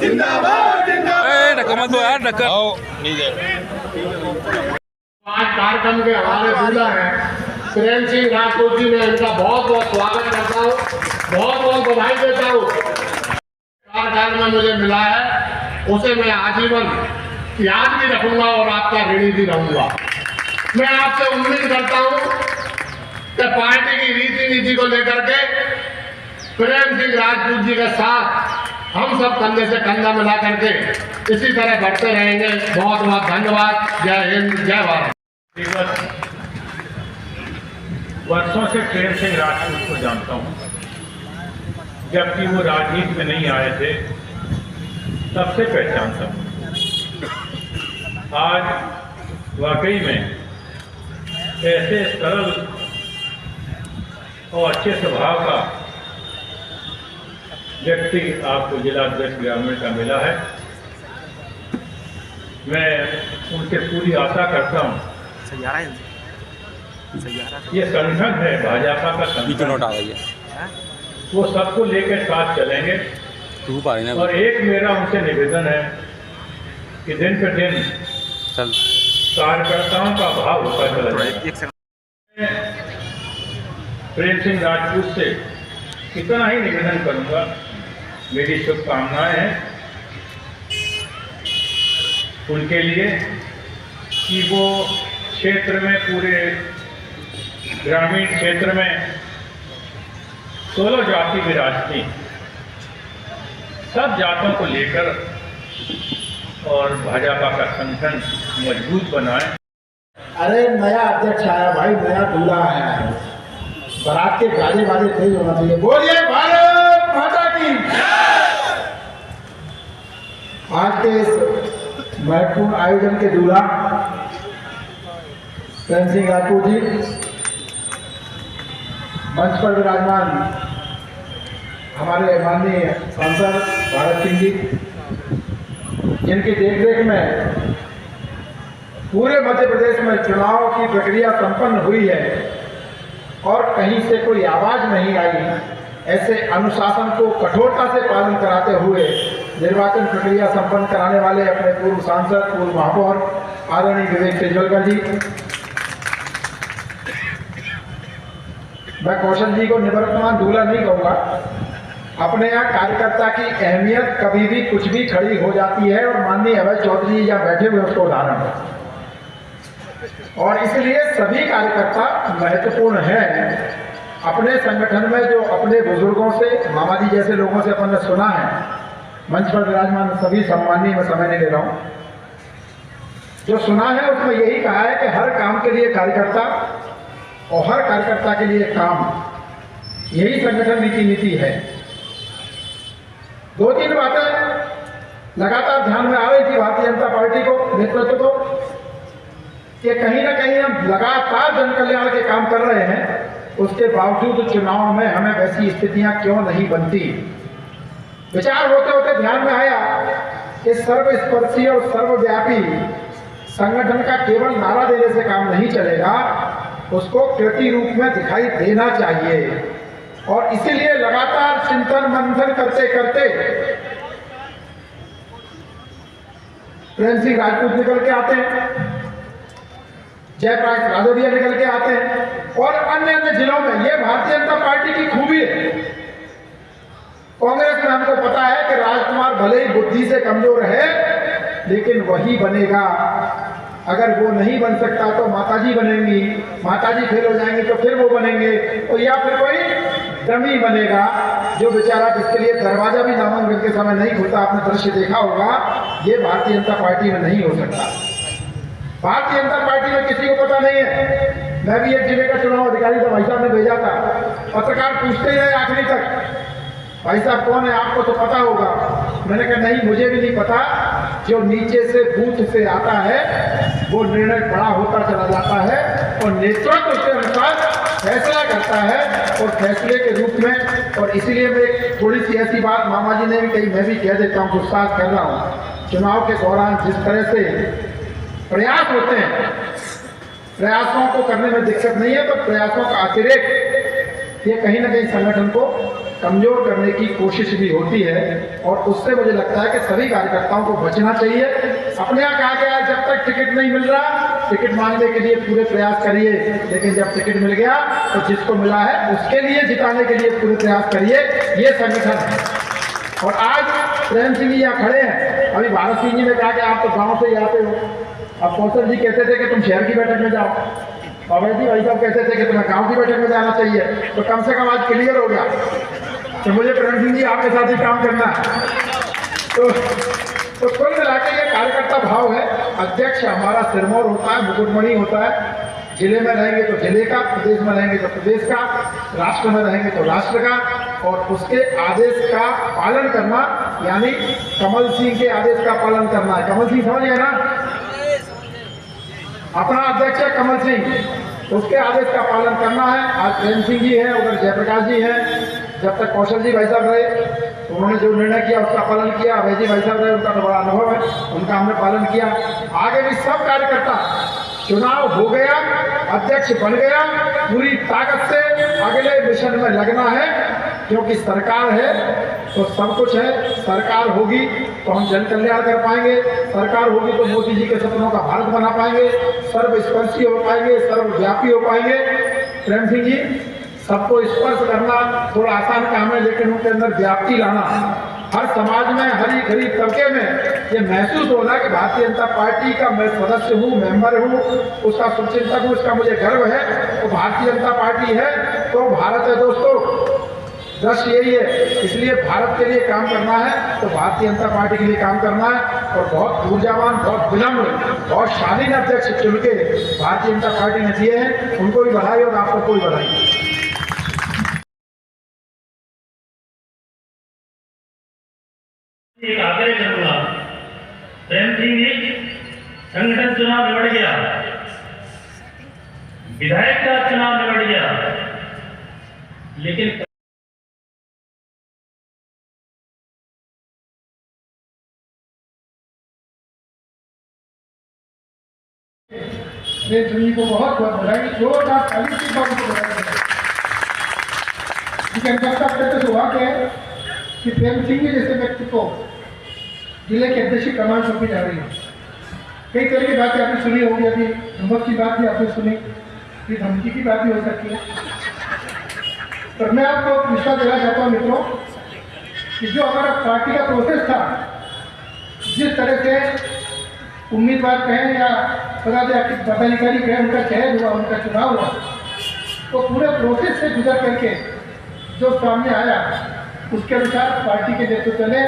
जिंदाबाद जिंदाबाद। मत दो यार ढक्कन। आज कार्यक्रम के हमारे दूल्हा हैं प्रेम सिंह राजपूत जी, मैं इनका बहुत बहुत स्वागत करता हूँ, बहुत बहुत बधाई देता हूँ। कार्यकाल में मुझे मिला है उसे मैं आजीवन याद भी रखूंगा और आपका ऋणी भी रहूंगा। मैं आपसे उम्मीद करता हूँ कि पार्टी की रीति नीति को लेकर के प्रेम सिंह राजपूत जी के साथ हम सब कंधे से कंधा मिला करके इसी तरह बढ़ते रहेंगे। बहुत बहुत धन्यवाद। जय हिंद, जय भारत। वर्षों से प्रेम सिंह राजपूत को जानता हूँ, जबकि वो राजनीति में नहीं आए थे तब से पहचानता हूँ। आज वाकई में ऐसे सरल और अच्छे स्वभाव का व्यक्ति आपको जिला अध्यक्ष ग्रामीण का मिला है। मैं उनसे पूरी आशा करता हूँ, ये संगठन है भाजपा का संगठन, वो सबको लेकर साथ चलेंगे। और एक मेरा उनसे निवेदन है कि दिन पे दिन कार्यकर्ताओं का भाव होता चला जाएगा। प्रेम सिंह राजपूत से इतना ही निवेदन करूंगा, मेरी शुभकामनाएं हैं उनके लिए कि वो क्षेत्र में, पूरे ग्रामीण क्षेत्र में 16 जाति विरासती सब जातों को लेकर और भाजपा का संगठन मजबूत बनाए। अरे नया अध्यक्ष आया भाई, नया दूल्हा आया है, बारात के गाजे बाजे तेज होना चाहिए। बोलिए भारत माता की। आज के इस महत्वपूर्ण आयोजन के दूल्हा प्रेम सिंह राजपूत जी, मंच पर विराजमान हमारे माननीय सांसद भारत सिंह जी, जिनकी देखरेख में पूरे मध्य प्रदेश में चुनाव की प्रक्रिया संपन्न हुई है और कहीं से कोई आवाज नहीं आई, ऐसे अनुशासन को कठोरता से पालन कराते हुए निर्वाचन प्रक्रिया संपन्न कराने वाले अपने पूर्व सांसद, पूर्व महापौर आदरणीय विवेक सेजवलकर जी, मैं कौशल जी को निवर्तमान दूल्हा नहीं कहूँगा। अपने यहाँ कार्यकर्ता की अहमियत कभी भी कुछ भी खड़ी हो जाती है और माननीय अभय चौधरी यहाँ बैठे हुए उसको उदाहरण है, और इसलिए सभी कार्यकर्ता महत्वपूर्ण हैं। अपने संगठन में जो अपने बुजुर्गों से, मामा जी जैसे लोगों से अपन ने सुना है, मंच पर विराजमान सभी सम्माननीय, मैं समय नहीं ले रहा हूँ, जो सुना है उसमें यही कहा है कि हर काम के लिए कार्यकर्ता और हर कार्यकर्ता के लिए काम, यही संगठन नीति है। 2-3 बातें लगातार ध्यान में आ रही थी भारतीय जनता पार्टी को, नेतृत्व को, कि कहीं ना कहीं हम लगातार जन कल्याण के काम कर रहे हैं, उसके बावजूद चुनाव में हमें वैसी स्थितियां क्यों नहीं बनती। विचार होते होते ध्यान में आया कि सर्वस्पर्शी और सर्वव्यापी संगठन का केवल नारा देने से काम नहीं चलेगा, उसको कृति रूप में दिखाई देना चाहिए। और इसीलिए लगातार चिंतन मंथन करते करते प्रेम सिंह राजपूत निकल के आते हैं, जयप्रकाश राजौरिया निकल के आते हैं, और अन्य अन्य जिलों में। ये भारतीय जनता पार्टी की खूबी है। कांग्रेस में हमको पता है कि राजकुमार भले ही बुद्धि से कमजोर है, लेकिन वही बनेगा। अगर वो नहीं बन सकता तो माताजी बनेंगी, माताजी फेल हो जाएंगे तो फिर वो बनेंगे, और या फिर कोई डमी बनेगा जो बेचारा, जिसके लिए दरवाजा भी नामांकन के समय नहीं खुलता। आपने दृश्य देखा होगा, ये भारतीय जनता पार्टी में नहीं हो सकता। भारतीय जनता पार्टी में किसी को पता नहीं है। मैं भी एक जिले का चुनाव अधिकारी था, भाई साहब ने भेजा था, पत्रकार पूछते ही रहे आखिरी तक, भाई साहब कौन है, आपको तो पता होगा। मैंने कहा नहीं, मुझे भी नहीं पता। जो नीचे से बूथ से आता है वो निर्णय बड़ा होता चला जाता है और नेतृत्व उसके अनुसार फैसला करता है, और फैसले के रूप में। और इसीलिए मैं थोड़ी सी ऐसी बात मामा जी ने भी कही, मैं भी कह देता हूँ, गुस्सा कर रहा हूँ। चुनाव के दौरान जिस तरह से प्रयास होते हैं, प्रयासों को करने में दिक्कत नहीं है, पर प्रयासों का अतिरेक ये कहीं ना कहीं संगठन को कमजोर करने की कोशिश भी होती है, और उससे मुझे लगता है कि सभी कार्यकर्ताओं को बचना चाहिए। अपने यहाँ कहा गया जब तक टिकट नहीं मिल रहा टिकट मांगने के लिए पूरे प्रयास करिए, लेकिन जब टिकट मिल गया तो जिसको मिला है उसके लिए जिताने के लिए पूरे प्रयास करिए। ये संगठन है। और आज प्रेम सिंह जी यहाँ खड़े हैं, अभी भारत सिंह जी ने कहा कि आप तो गाँव से ही आते हो, अब कौशल जी कहते थे कि तुम शहर की बैठक में जाओ, अवैध जी भाई साहब कहते थे कि तुम्हें गांव की बैठक में जाना चाहिए। तो कम से कम आज क्लियर हो गया तो मुझे प्रेम सिंह जी आपके साथ ही काम करना है। तो कुल मिला के ये कार्यकर्ता भाव है। अध्यक्ष हमारा सिरमौर होता है, मुकुटमणि होता है। जिले में रहेंगे तो जिले का, प्रदेश में रहेंगे तो प्रदेश का, राष्ट्र में रहेंगे तो राष्ट्र का, और उसके आदेश का पालन करना, यानी कमल सिंह के आदेश का पालन करना है। कमल सिंह समझ गए ना, अपना अध्यक्ष है कमल सिंह, उसके आदेश का पालन करना है। आज प्रेम सिंह जी हैं, उधर जयप्रकाश जी हैं, जब तक कौशल जी भाई साहब रहे तो उन्होंने जो निर्णय किया उसका पालन किया। अभय जी भाई साहब रहे, उनका तो बड़ा अनुभव है, उनका हमने पालन किया। आगे भी सब कार्यकर्ता, चुनाव हो गया, अध्यक्ष बन गया, पूरी ताकत से अगले मिशन में लगना है, क्योंकि सरकार है तो सब कुछ है। सरकार होगी तो हम जन कल्याण कर पाएंगे, सरकार होगी तो मोदी जी के सपनों का भारत बना पाएंगे, सर्वस्पर्शी हो पाएंगे, सर्वव्यापी हो पाएंगे। प्रेम सिंह जी, सबको स्पर्श करना थोड़ा आसान काम है, लेकिन उनके अंदर व्याप्ति लाना, हर समाज में, हर गरीब तबके में ये महसूस होना कि भारतीय जनता पार्टी का मैं सदस्य हूँ, मेंबर हूँ, उसका शुभचिंतक हूँ, उसका मुझे गर्व है। तो भारतीय जनता पार्टी है तो भारत है दोस्तों, दृश्य यही है। इसलिए भारत के लिए काम करना है तो भारतीय जनता पार्टी के लिए काम करना है। और बहुत ऊर्जावान, बहुत विनम्र, बहुत शालीन अध्यक्ष चुन के भारतीय जनता पार्टी ने दिए हैं, उनको भी बधाई और आप सबको भी बधाई। एक आग्रह करूंगा, प्रेम सिंह जी, संगठन चुनाव निबड़ गया, विधायक का चुनाव निबड़ गया, लेकिन प्रेम सिंह जी को बहुत बहुत बधाई, जोरदार ताली से बाबू को बधाई। लेकिन जब तक करते सौभाग्य है कि प्रेम सिंह जी जैसे व्यक्ति को जिले के अध्यक्ष की कमान सौंपी जा रही है। कई तरह की बातें आपने सुनी होगी, अभी धमक की बात भी आपने सुनी, फिर धमकी की बात भी हो सकती है। पर मैं आपको विश्वास देना चाहता हूँ मित्रों कि जो हमारा पार्टी का प्रोसेस था, जिस तरह से उम्मीदवार कहें या पदाधिकारी कहें, उनका चयन हुआ, उनका चुनाव हुआ, तो पूरे प्रोसेस से गुजर करके जो सामने आया उसके अनुसार पार्टी के नेतृत्व ने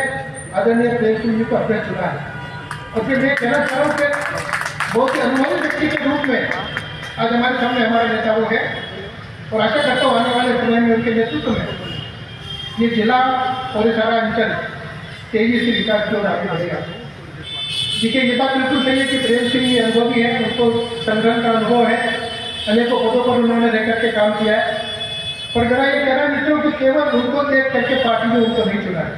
आदरणीय प्रेम सिंह जी को अध्यक्ष चुना है। और फिर मैं कहना चाह रहा हूँ कि बहुत ही अनुभवी व्यक्ति के रूप में आज हमारे सामने हमारे नेता वो है, और आशा करता हूँ आने वाले समय में उनके नेतृत्व में ये जिला और ये सारा अंचल तेजी से विकास की ओर आगे बढ़ेगा। देखिए, ये बात बिल्कुल सही है कि प्रेम सिंह जी अनुभवी है, उनको संगठन का अनुभव है, अनेकों पदों पर उन्होंने रह करके काम किया है। पर मेरा ये कहना मित्रों कि केवल उनको देख करके पार्टी ने उनको नहीं चुना है,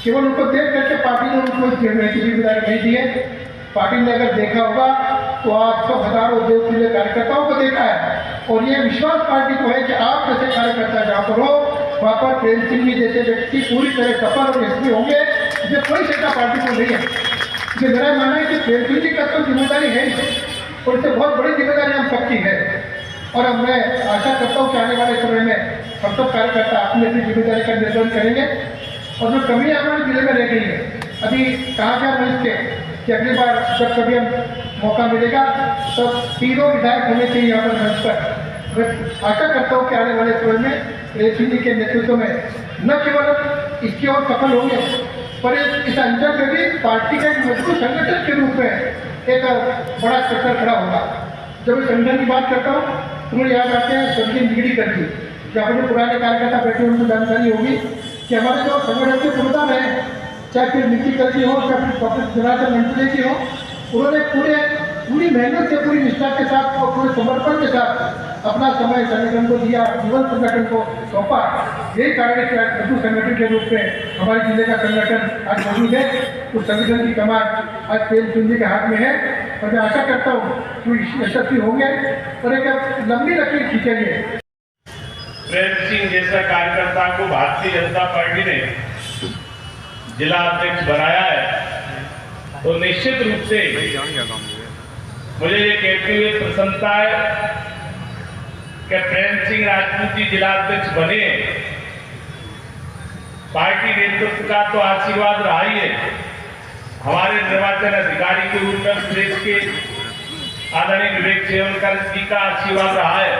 केवल उनको देख करके पार्टी ने उनको जिम्मेदारी नहीं दी है। पार्टी ने अगर देखा होगा तो आप सब हजारों देवतुल्य कार्यकर्ताओं को देखा है, और ये विश्वास पार्टी को है कि आप जैसे कार्यकर्ता जहाँ पर हो वहाँ पर प्रेम सिंह जी जैसे व्यक्ति पूरी तरह सफल और यशस्वी होंगे। ये कोई शंका पार्टी को नहीं है। ये मेरा मानना है कि प्रेम सिंह जी का तो जिम्मेदारी है और इससे बहुत बड़ी जिम्मेदारी हम सबकी है। और अब मैं आशा करता हूँ कि आने वाले समय में हम सब कार्यकर्ता अपनी अपनी जिम्मेदारी का निर्वहन करेंगे। और जो कमियाँ हमारे जिले में रह गई है, अभी कहा गया मंच से कि अगली बार जब कभी हम मौका मिलेगा तो तीनों विधायक होने चाहिए यहाँ पर मंच पर। मैं आशा करता हूँ कि आने वाले समय में प्रेम सिंह जी के नेतृत्व में न केवल इसकी ओर सफल होंगे, पर इस अंचल में भी पार्टी का एक मजबूत संगठन के रूप में एक बड़ा स्ट्रक्चर खड़ा होगा। जब मैं संगठन की बात करता हूँ तो मुझे याद आते हैं स्वर्गीय निगड़ी करके, जहाँ पर पुराने कार्यकर्ता बैठे उनको जानकारी होगी कि हमारे जो संगठन के प्रधान हैं, चाहे फिर नीति करती हो, चाहे फिर पब्लिक जनरल मंत्री की हो, उन्होंने पूरी मेहनत से, पूरी निष्ठा के साथ और पूरे समर्पण के साथ अपना समय संगठन को दिया, जीवन संगठन को सौंपा। यही कारण है कि आज मजबूत संगठन के रूप में हमारे जिले का संगठन आज मौजूद है। उस संगठन की कमान आज प्रेम सिंह जी के हाथ में है, और मैं आशा करता हूँ कि यशस्वी होंगे और एक लंबी लकीर खींचेंगे। प्रेम सिंह जैसा कार्यकर्ता को भारतीय जनता पार्टी ने जिला अध्यक्ष बनाया है, तो निश्चित रूप से मुझे ये कहते हुए प्रसन्नता है कि प्रेम सिंह राजपूत जी जिला अध्यक्ष बने। पार्टी नेतृत्व का तो आशीर्वाद रहा ही है, हमारे निर्वाचन अधिकारी के रूप में प्रदेश के आदरणीय विवेक सेवनकर जी का आशीर्वाद रहा है।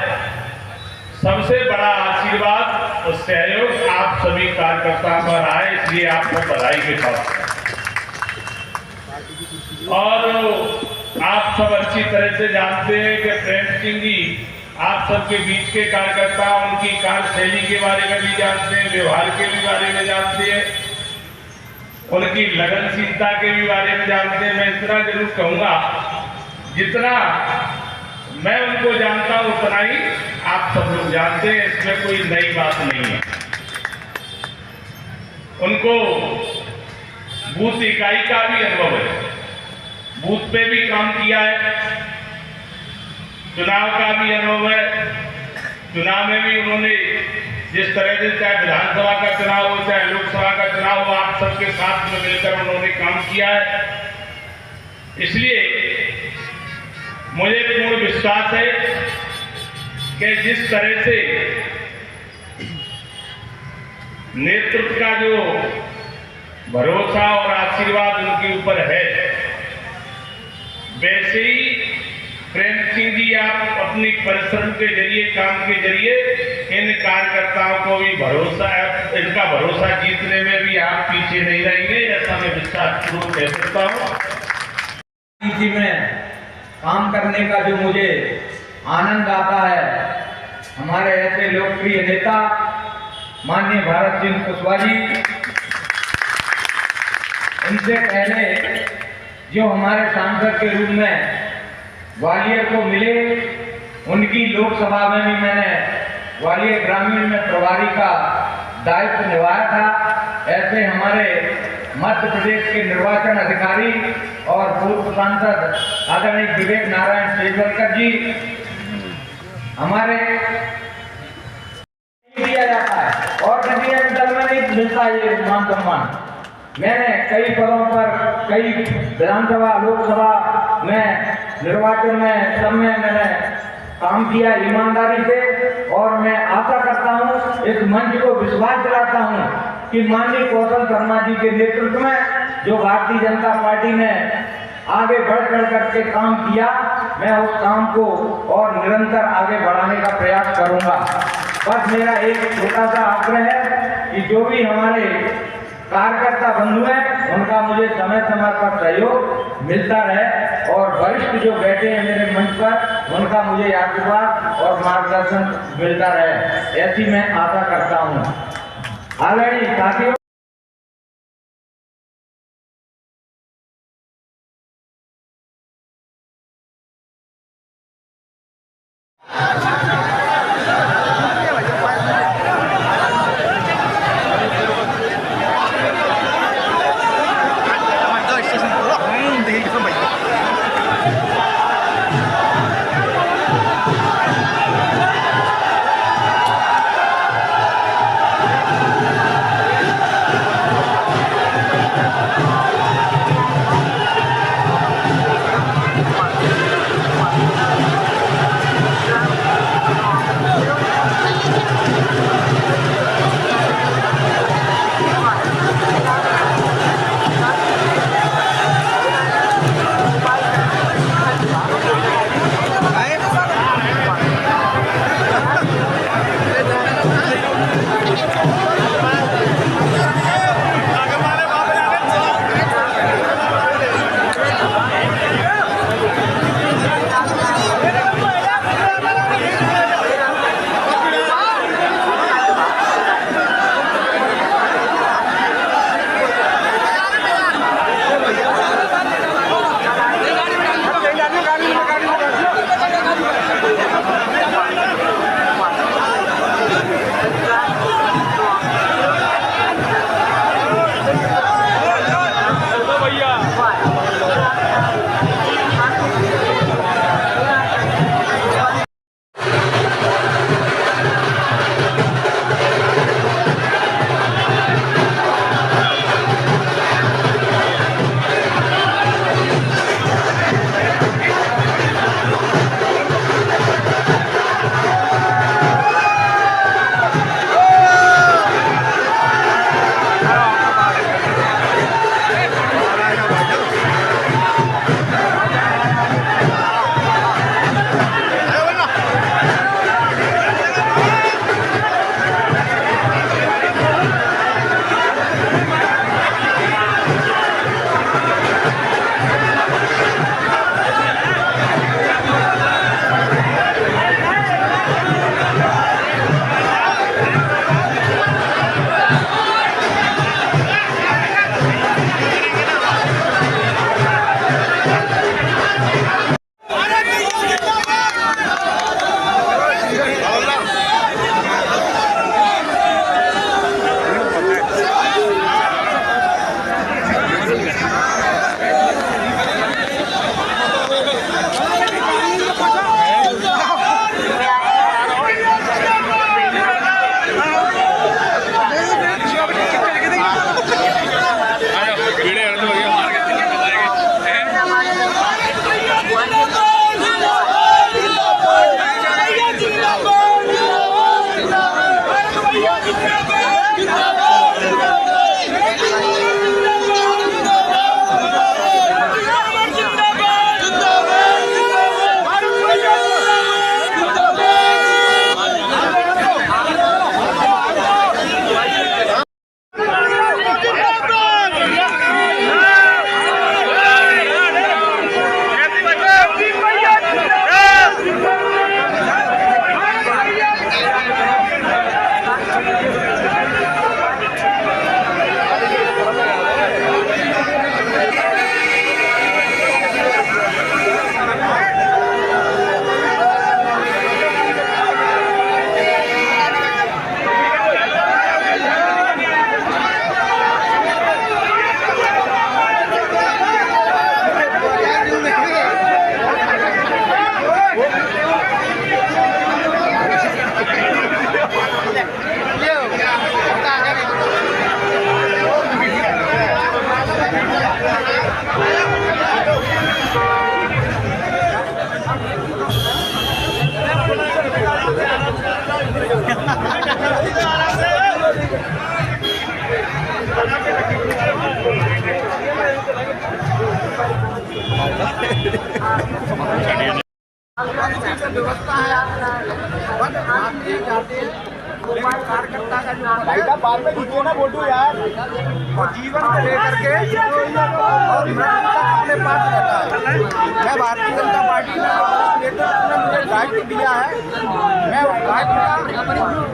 सबसे बड़ा आशीर्वाद और सहयोग आप सभी कार्यकर्ताओं का रहा है, इसलिए आपको बधाई के साथ। और आप सब अच्छी तरह से जानते हैं कि प्रेम सिंह जी आप सबके बीच के कार्यकर्ता, उनकी कार्यशैली के बारे में भी जानते हैं, व्यवहार के भी बारे में जानते हैं, उनकी लगनशीलता के भी बारे में जानते हैं। मैं इतना जरूर कहूंगा, जितना मैं उनको जानता हूं उतना ही आप सब लोग जानते हैं, इसमें कोई नई बात नहीं है। उनको बूथ इकाई का भी अनुभव है, बूथ पे भी काम किया है, चुनाव का भी अनुभव है। चुनाव में भी उन्होंने जिस तरह से चाहे विधानसभा का चुनाव हो चाहे लोकसभा का चुनाव हो, आप सबके साथ में मिलकर उन्होंने काम किया है। इसलिए मुझे पूर्ण विश्वास है कि जिस तरह से नेतृत्व का जो भरोसा और आशीर्वाद उनके ऊपर है, वैसे ही प्रेम सिंह जी आप अपनी परिश्रम के जरिए, काम के जरिए इन कार्यकर्ताओं को भी भरोसा है, इनका भरोसा जीतने में भी आप पीछे नहीं रहेंगे, ऐसा मैं विश्वास पूर्वक कह सकता हूँ। जी में काम करने का जो मुझे आनंद आता है, हमारे ऐसे लोकप्रिय नेता माननीय भारत सिंह कुशवाहा जी, उनसे पहले जो हमारे सांसद के रूप में ग्वालियर को मिले, उनकी लोकसभा में भी मैंने ग्वालियर ग्रामीण में प्रभारी का दायित्व निभाया था। ऐसे हमारे मध्य प्रदेश के निर्वाचन अधिकारी और पूर्व सांसद आदरणीय विवेक नारायण सेवरकर जी हमारे दिया जाता है और किसी अंचल में नहीं मिलता ये मान सम्मान। मैंने कई पदों पर, कई विधानसभा लोकसभा में निर्वाचन में सब में मैंने काम किया ईमानदारी से, और मैं आशा करता हूं, इस मंच को विश्वास दिलाता हूं कि माननीय कौशल शर्मा जी के नेतृत्व में जो भारतीय जनता पार्टी ने आगे बढ़ चढ़ करके काम किया, मैं उस काम को और निरंतर आगे बढ़ाने का प्रयास करूंगा। बस मेरा एक छोटा सा आग्रह है कि जो भी हमारे कार्यकर्ता बंधु हैं, उनका मुझे समय समय पर सहयोग मिलता रहे, और वरिष्ठ जो बैठे हैं मेरे मंच पर, उनका मुझे आशीर्वाद और मार्गदर्शन मिलता रहे, ऐसी मैं आशा करता हूँ। आदरणीय साथियों, व्यवस्था है कार्यकर्ता का जो बाद में खींचो ना फोटो यार। और जीवन को लेकर के और अपने पास रहता है। मैं भारतीय जनता पार्टी में नेतृत्व ने मुझे दायित्व दिया है। मैं उस दायित्व का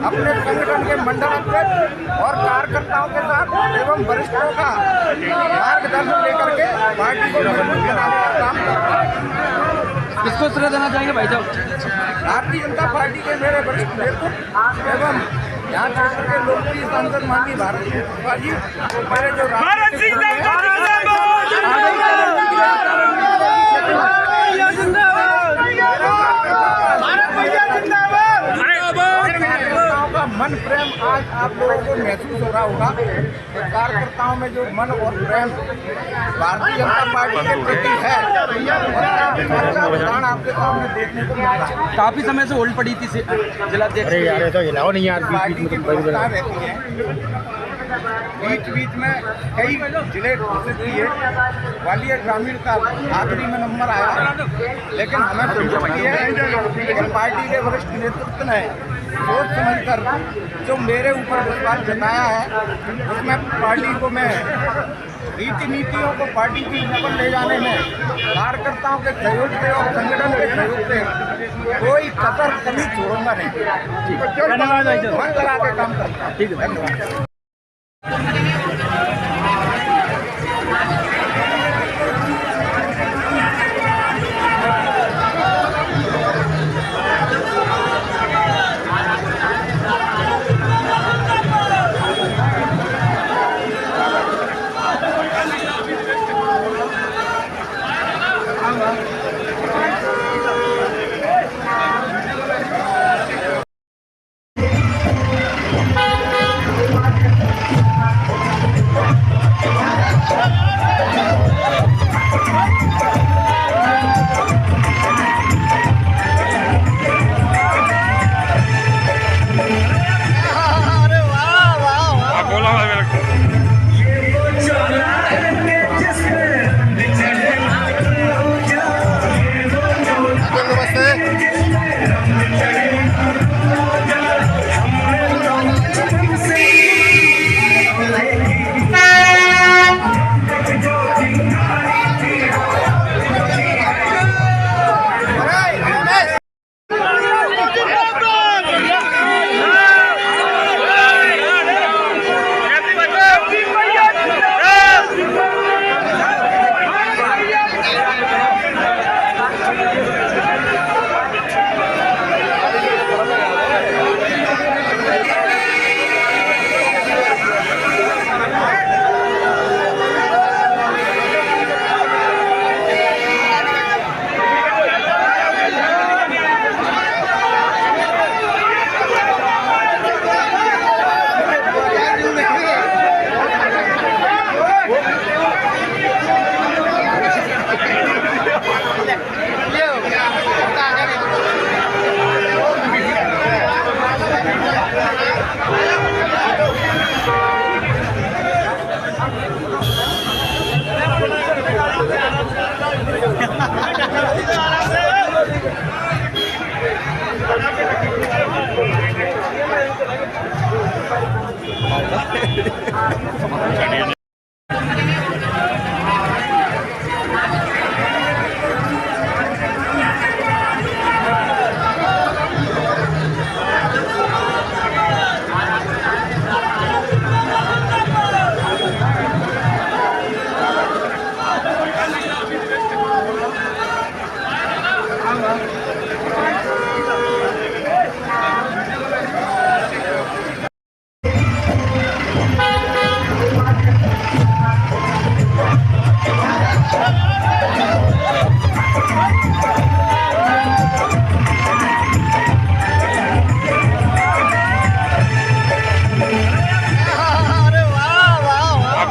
अपने संगठन के मंडल अध्यक्ष और कार्यकर्ताओं के साथ एवं वरिष्ठों का मार्गदर्शन लेकर के पार्टी को मजबूत बनाने का काम करता हूं। किसको श्रेय देना चाहेंगे भाई साहब? भारतीय जनता पार्टी के मेरे वरिष्ठ नेतृत्व एवं यहाँ क्षेत्र के लोकप्रिय सांसद माननीय भारत सिंह जी, मेरे जो मन प्रेम आज आप लोगों को महसूस हो रहा होगा। कार्यकर्ताओं में जो मन और प्रेम भारतीय जनता पार्टी के प्रति है, उसका उदाहरण आपके सामने देखने को मिल रहा है। काफी समय से होल्ड पड़ी थी जिलाध्यक्ष। तो हिलाओ नहीं यार। पार्टी की व्यवस्था रहती है। बीच में कई जिले घोषित किए, ग्वालियर ग्रामीण का आखिरी में नंबर आया, लेकिन हमें खुशी है कि पार्टी के वरिष्ठ नेतृत्व ने सोच समझकर जो मेरे ऊपर विश्वास जताया है, उसमें पार्टी को मैं रीति नीतियों को पार्टी की ऊपर ले जाने में कार्यकर्ताओं के सहयोग से और संगठन के सहयोग से कोई कसर कमी छोड़ूंगा नहीं। मन लगा के काम करता हूं। धन्यवाद।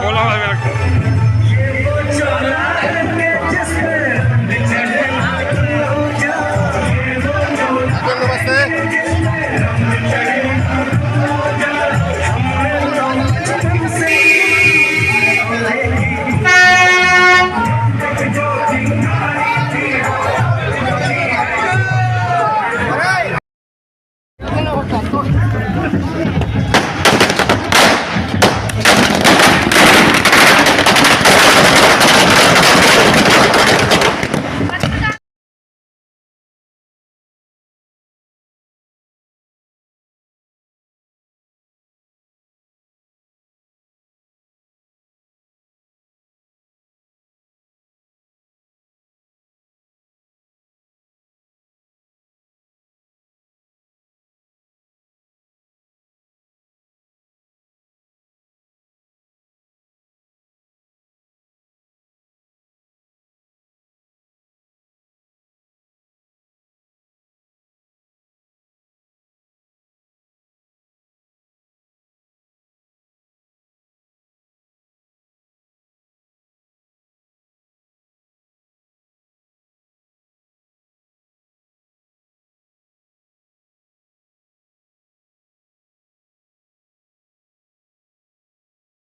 बोला